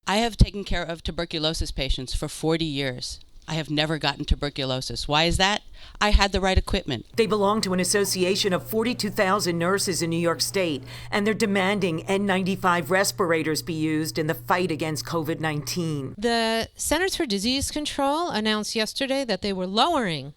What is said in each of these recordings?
I have taken care of tuberculosis patients for 40 years. I have never gotten tuberculosis. Why is that? I had the right equipment. They belong to an association of 42,000 nurses in New York State, and they're demanding N95 respirators be used in the fight against COVID-19. The Centers for Disease Control announced yesterday that they were lowering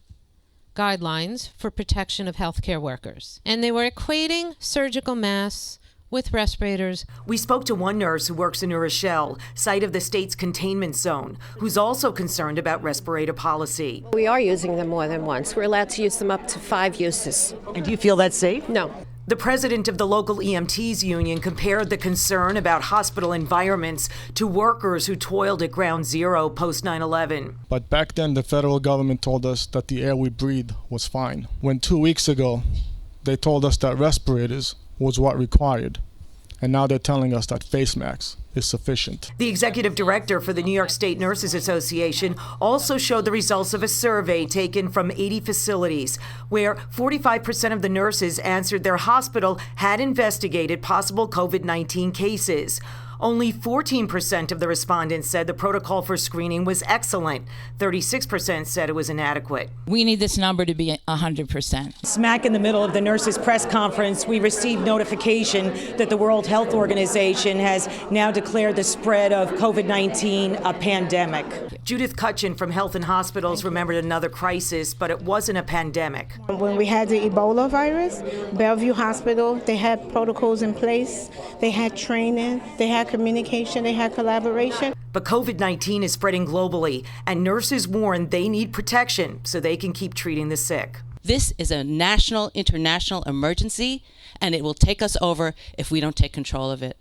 guidelines for protection of healthcare workers, and they were equating surgical masks with respirators. We spoke to one nurse who works in New Rochelle, site of the state's containment zone, who's also concerned about respirator policy. We are using them more than once. We're allowed to use them up to 5 uses. And do you feel that's safe? No. The president of the local EMTs union compared the concern about hospital environments to workers who toiled at ground zero post 9/11. But back then, the federal government told us that the air we breathe was fine. When 2 weeks ago, they told us that respirators was what required. And now they're telling us that face masks is sufficient. The executive director for the New York State Nurses Association also showed the results of a survey taken from 80 facilities, where 45% of the nurses answered their hospital had investigated possible COVID-19 cases. Only 14% of the respondents said the protocol for screening was excellent. 36% said it was inadequate. We need this number to be 100%. Smack in the middle of the nurses' press conference, we received notification that the World Health Organization has now declared the spread of COVID-19 a pandemic. Judith Cutchin from Health and Hospitals remembered another crisis, but it wasn't a pandemic. When we had the Ebola virus, Bellevue Hospital, they had protocols in place, they had training, they had communication, they had collaboration. But COVID-19 is spreading globally, and nurses warn they need protection so they can keep treating the sick. This is a national, international emergency, and it will take us over if we don't take control of it.